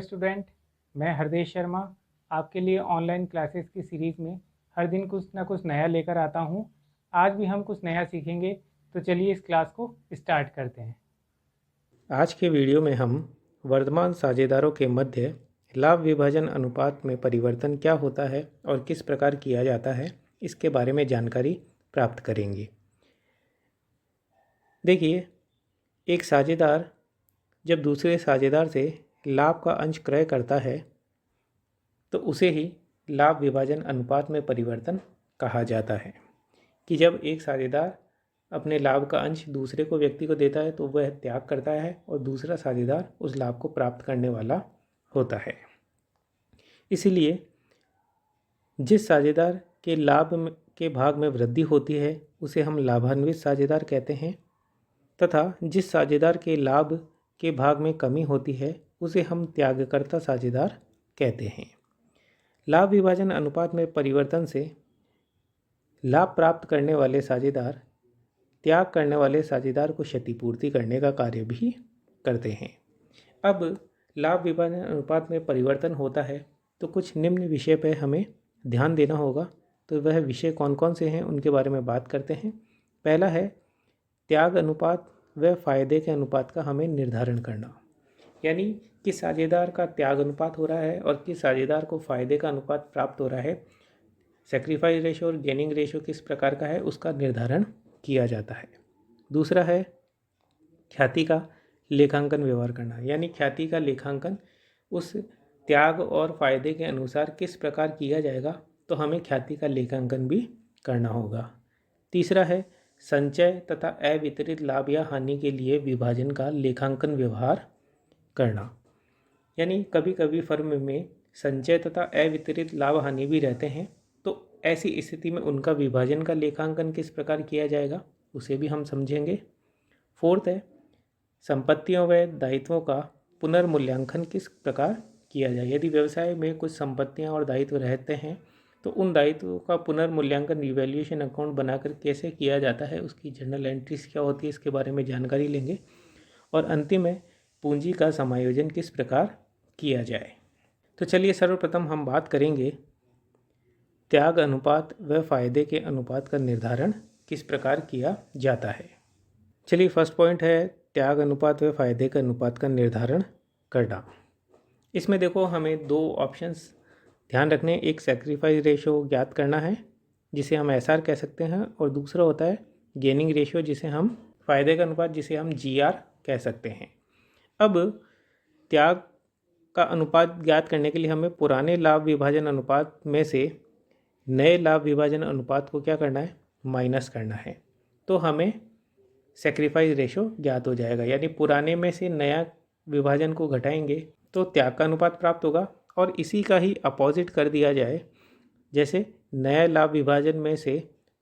Student, मैं हरदेश शर्मा आपके लिए ऑनलाइन क्लासेस की सीरीज़ में हर दिन कुछ ना कुछ नया लेकर आता हूँ। आज भी हम कुछ नया सीखेंगे, तो चलिए इस क्लास को स्टार्ट करते हैं। आज के वीडियो में हम वर्तमान साझेदारों के मध्य लाभ विभाजन अनुपात में परिवर्तन क्या होता है और किस प्रकार किया जाता है, इसके बारे में जानकारी प्राप्त करेंगे। देखिए, एक साझेदार जब दूसरे साझेदार से लाभ का अंश क्रय करता है तो उसे ही लाभ विभाजन अनुपात में परिवर्तन कहा जाता है। कि जब एक साझेदार अपने लाभ का अंश दूसरे को व्यक्ति को देता है तो वह त्याग करता है और दूसरा साझेदार उस लाभ को प्राप्त करने वाला होता है। इसलिए जिस साझेदार के लाभ के भाग में वृद्धि होती है उसे हम लाभान्वित साझेदार कहते हैं, तथा जिस साझेदार के लाभ के भाग में कमी होती है उसे हम त्यागकर्ता साझेदार कहते हैं। लाभ विभाजन अनुपात में परिवर्तन से लाभ प्राप्त करने वाले साझेदार त्याग करने वाले साझेदार को क्षतिपूर्ति करने का कार्य भी करते हैं। अब लाभ विभाजन अनुपात में परिवर्तन होता है तो कुछ निम्न विषय पर हमें ध्यान देना होगा। तो वह विषय कौन कौन से हैं उनके बारे में बात करते हैं। पहला है त्याग अनुपात व फायदे के अनुपात का हमें निर्धारण करना, यानी किस साझेदार का त्याग अनुपात हो रहा है और किस साझेदार को फायदे का अनुपात प्राप्त हो रहा है। सेक्रीफाइस रेशो और गेनिंग रेशो किस प्रकार का है उसका निर्धारण किया जाता है। दूसरा है ख्याति का लेखांकन व्यवहार करना, यानी ख्याति का लेखांकन उस त्याग और फायदे के अनुसार किस प्रकार किया जाएगा, तो हमें ख्याति का लेखांकन भी करना होगा। तीसरा है संचय तथा अवितरित लाभ या हानि के लिए विभाजन का लेखांकन व्यवहार करना, यानी कभी कभी फर्म में संचय तथा अवितरित लाभ हानि भी रहते हैं, तो ऐसी स्थिति में उनका विभाजन का लेखांकन किस प्रकार किया जाएगा उसे भी हम समझेंगे। फोर्थ है संपत्तियों व दायित्वों का पुनर्मूल्यांकन किस प्रकार किया जाए। यदि व्यवसाय में कुछ संपत्तियां और दायित्व रहते हैं तो उन दायित्वों का पुनर्मूल्यांकन रिवैल्यूएशन अकाउंट बनाकर कैसे किया जाता है, उसकी जर्नल एंट्रीज क्या होती है, इसके बारे में जानकारी लेंगे। और अंतिम है पूंजी का समायोजन किस प्रकार किया जाए। तो चलिए सर्वप्रथम हम बात करेंगे त्याग अनुपात व फायदे के अनुपात का निर्धारण किस प्रकार किया जाता है। चलिए फर्स्ट पॉइंट है त्याग अनुपात व फायदे के अनुपात का निर्धारण करना। इसमें देखो हमें दो ऑप्शंस ध्यान रखने, एक सेक्रीफाइस रेशो ज्ञात करना है जिसे हम एसआर कह सकते हैं, और दूसरा होता है गेनिंग रेशियो जिसे हम फायदे का अनुपात जिसे हम जीआर कह सकते हैं। अब त्याग का अनुपात ज्ञात करने के लिए हमें पुराने लाभ विभाजन अनुपात में से नए लाभ विभाजन अनुपात को क्या करना है, माइनस करना है। तो हमें सेक्रीफाइस रेशो ज्ञात हो जाएगा, यानी पुराने में से नया विभाजन को घटाएंगे तो त्याग का अनुपात प्राप्त होगा। और इसी का ही अपोजिट कर दिया जाए, जैसे नए लाभ विभाजन में से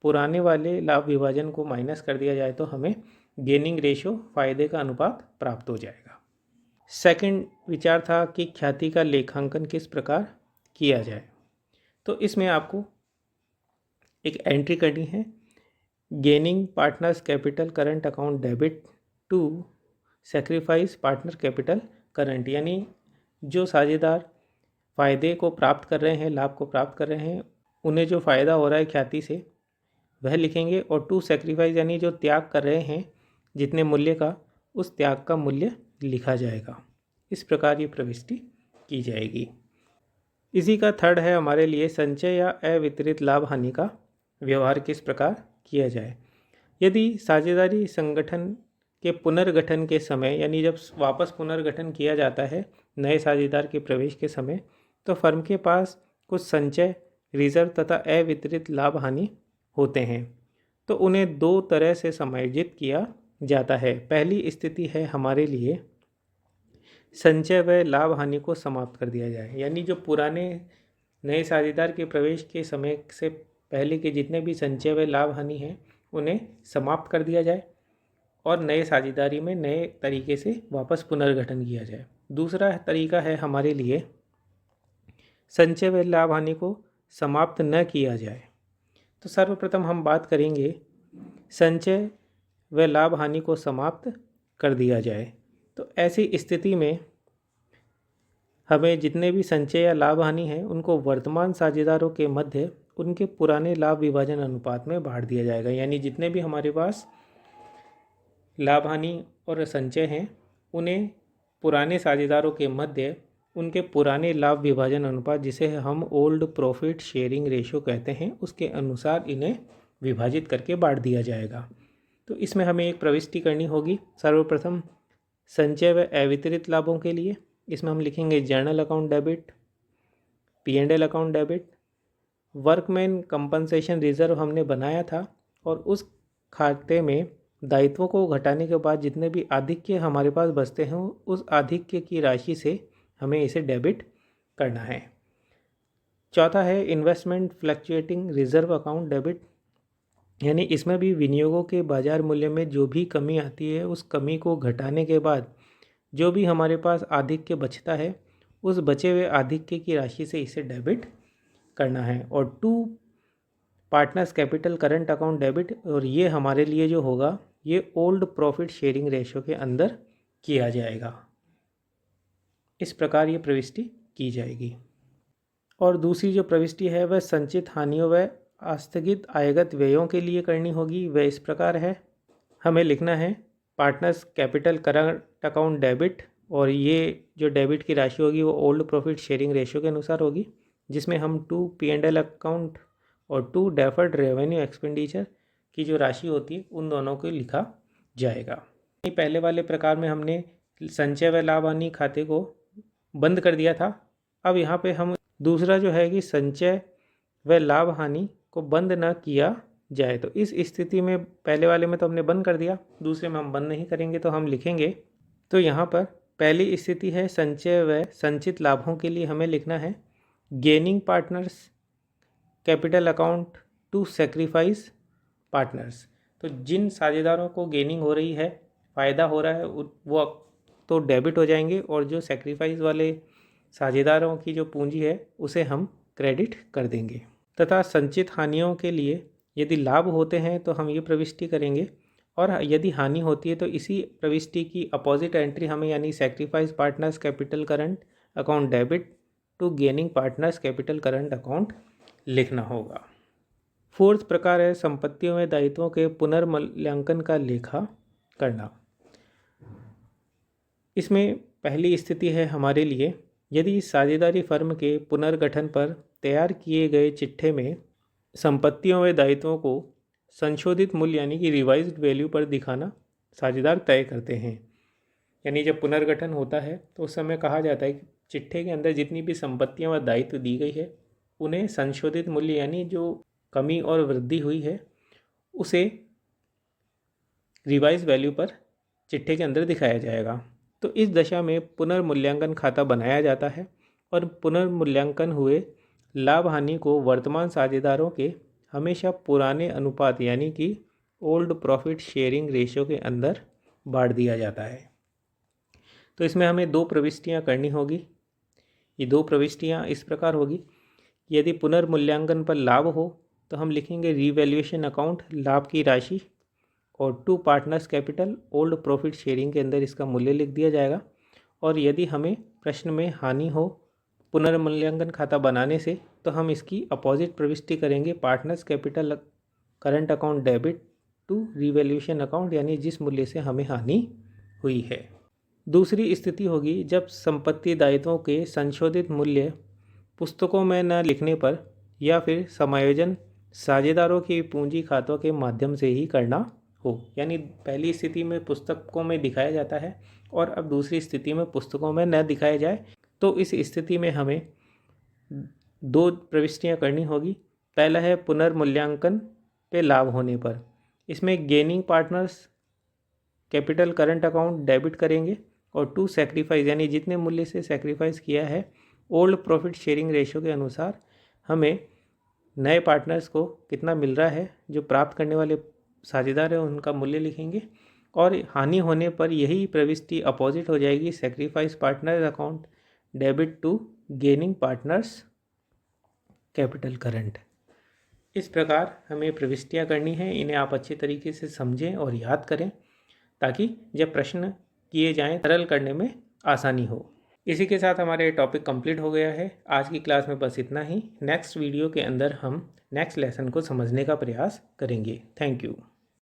पुराने वाले लाभ विभाजन को माइनस कर दिया जाए तो हमें गेनिंग रेशो फायदे का अनुपात प्राप्त हो जाएगा। सेकंड विचार था कि ख्याति का लेखांकन किस प्रकार किया जाए। तो इसमें आपको एक एंट्री करनी है, gaining partners capital current account debit to sacrifice partner capital current, यानी जो साझेदार फ़ायदे को प्राप्त कर रहे हैं, लाभ को प्राप्त कर रहे हैं, उन्हें जो फ़ायदा हो रहा है ख्याति से वह लिखेंगे, और टू सेक्रीफाइस यानी जो त्याग कर रहे हैं जितने मूल्य का, उस त्याग का मूल्य लिखा जाएगा। इस प्रकार ये प्रविष्टि की जाएगी। इसी का थर्ड है हमारे लिए संचय या अवितरित लाभ हानि का व्यवहार किस प्रकार किया जाए। यदि साझेदारी संगठन के पुनर्गठन के समय, यानी जब वापस पुनर्गठन किया जाता है नए साझेदार के प्रवेश के समय, तो फर्म के पास कुछ संचय, रिजर्व तथा अवितरित लाभ हानि होते हैं, तो उन्हें दो तरह से समायोजित किया जाता है। पहली स्थिति है हमारे लिए संचय व लाभ हानि को समाप्त कर दिया जाए, यानी जो पुराने नए साझेदार के प्रवेश के समय से पहले के जितने भी संचय व लाभ हानि हैं उन्हें समाप्त कर दिया जाए और नए साझेदारी में नए तरीके से वापस पुनर्गठन किया जाए। दूसरा तरीका है हमारे लिए संचय व लाभ हानि को समाप्त न किया जाए। तो सर्वप्रथम हम बात करेंगे संचय व लाभ हानि को समाप्त कर दिया जाए। तो ऐसी स्थिति में हमें जितने भी संचय या लाभ हानि हैं उनको वर्तमान साझेदारों के मध्य उनके पुराने लाभ विभाजन अनुपात में बांट दिया जाएगा। यानी जितने भी हमारे पास लाभ हानि और संचय हैं उन्हें पुराने साझेदारों के मध्य उनके पुराने लाभ विभाजन अनुपात, जिसे हम ओल्ड प्रॉफिट शेयरिंग रेशो कहते हैं, उसके अनुसार इन्हें विभाजित करके बांट दिया जाएगा। तो इसमें हमें एक प्रविष्टि करनी होगी। सर्वप्रथम संचय व अवितरित लाभों के लिए इसमें हम लिखेंगे journal account debit, P&L account debit. Workman compensation reserve हमने बनाया था और उस खाते में दायित्वों को घटाने के बाद जितने भी आधिक्य हमारे पास बचते हैं उस आधिक्य की राशि से हमें इसे डेबिट करना है। चौथा है investment fluctuating reserve account debit, यानी इसमें भी विनियोगों के बाजार मूल्य में जो भी कमी आती है उस कमी को घटाने के बाद जो भी हमारे पास आधिक्य बचता है उस बचे हुए आधिक्य की राशि से इसे डेबिट करना है। और 2 partners capital current account debit, और ये हमारे लिए जो होगा ये ओल्ड प्रॉफिट शेयरिंग रेशो के अंदर किया जाएगा। इस प्रकार ये प्रविष्टि की जाएगी। और दूसरी जो प्रविष्टि है वह संचित हानियों व आस्थगित आयगत व्ययों के लिए करनी होगी। वह इस प्रकार है, हमें लिखना है partners capital current account debit, और ये जो डेबिट की राशि होगी वो ओल्ड प्रॉफिट शेयरिंग रेशो के अनुसार होगी, जिसमें हम 2 P&L अकाउंट और 2 डेफर्ड रेवेन्यू एक्सपेंडिचर की जो राशि होती है उन दोनों को लिखा जाएगा। पहले वाले प्रकार में हमने संचय व लाभ हानि खाते को बंद कर दिया था। अब यहाँ पे हम दूसरा जो है कि संचय व लाभ हानि को बंद न किया जाए। तो इस स्थिति में पहले वाले में तो हमने बंद कर दिया, दूसरे में हम बंद नहीं करेंगे। तो हम लिखेंगे, तो यहाँ पर पहली स्थिति है संचय व संचित लाभों के लिए हमें लिखना है gaining partners capital account to sacrifice partners. तो जिन साझेदारों को गेनिंग हो रही है, फ़ायदा हो रहा है, वो तो डेबिट हो जाएंगे, और जो सेक्रीफाइस वाले साझेदारों की जो पूंजी है उसे हम क्रेडिट कर देंगे। तथा संचित हानियों के लिए यदि लाभ होते हैं तो हम ये प्रविष्टि करेंगे, और यदि हानि होती है तो इसी प्रविष्टि की अपोजिट एंट्री हमें यानी sacrifice partners capital current account debit to gaining partners capital current account लिखना होगा। फोर्थ प्रकार है संपत्तियों में दायित्वों के पुनर्मूल्यांकन का लेखा करना। इसमें पहली स्थिति है हमारे लिए, यदि साझेदारी फर्म के पुनर्गठन पर तैयार किए गए चिट्ठे में संपत्तियों व दायित्वों को संशोधित मूल्य यानी कि रिवाइज्ड वैल्यू पर दिखाना साझेदार तय करते हैं। यानी जब पुनर्गठन होता है तो उस समय कहा जाता है कि चिट्ठे के अंदर जितनी भी संपत्तियां व दायित्व दी गई है उन्हें संशोधित मूल्य यानी जो कमी और वृद्धि हुई है उसे रिवाइज वैल्यू पर चिट्ठे के अंदर दिखाया जाएगा। तो इस दशा में पुनर्मूल्यांकन खाता बनाया जाता है, और पुनर्मूल्यांकन हुए लाभ हानि को वर्तमान साझेदारों के हमेशा पुराने अनुपात यानी कि ओल्ड प्रॉफिट शेयरिंग रेशियो के अंदर बांट दिया जाता है। तो इसमें हमें 2 प्रविष्टियां करनी होगी। ये 2 प्रविष्टियां इस प्रकार होगी, यदि पुनर्मूल्यांकन पर लाभ हो तो हम लिखेंगे रीवैल्यूएशन अकाउंट लाभ की राशि, और 2 partners capital old profit sharing के अंदर इसका मूल्य लिख दिया जाएगा। और यदि हमें प्रश्न में हानि हो पुनर्मूल्यांकन खाता बनाने से तो हम इसकी अपोजिट प्रविष्टि करेंगे partners capital current account debit to revaluation account, यानी जिस मूल्य से हमें हानि हुई है। दूसरी स्थिति होगी जब संपत्ति दायित्वों के संशोधित मूल्य पुस्तकों में न लिखने पर या फिर समायोजन साझेदारों की पूंजी खातों के माध्यम से ही करना हो। यानी पहली स्थिति में पुस्तकों में दिखाया जाता है और अब दूसरी स्थिति में पुस्तकों में न दिखाया जाए। तो इस स्थिति में हमें 2 प्रविष्टियां करनी होगी। पहला है पुनर्मूल्यांकन पे लाभ होने पर, इसमें gaining partners capital current account debit करेंगे, और 2 सेक्रीफाइस यानी जितने मूल्य से सेक्रीफाइस किया है ओल्ड प्रॉफिट शेयरिंग रेशियो के अनुसार हमें नए पार्टनर्स को कितना मिल रहा है, जो प्राप्त करने वाले साझेदार हैं उनका मूल्य लिखेंगे। और हानि होने पर यही प्रविष्टि अपोजिट हो जाएगी sacrifice partners account debit to gaining partners capital current. इस प्रकार हमें प्रविष्टियां करनी है। इन्हें आप अच्छे तरीके से समझें और याद करें ताकि जब प्रश्न किए जाएं सरल करने में आसानी हो। इसी के साथ हमारे टॉपिक कंप्लीट हो गया है। आज की क्लास में बस इतना ही। नेक्स्ट वीडियो के अंदर हम नेक्स्ट लेसन को समझने का प्रयास करेंगे। Thank you.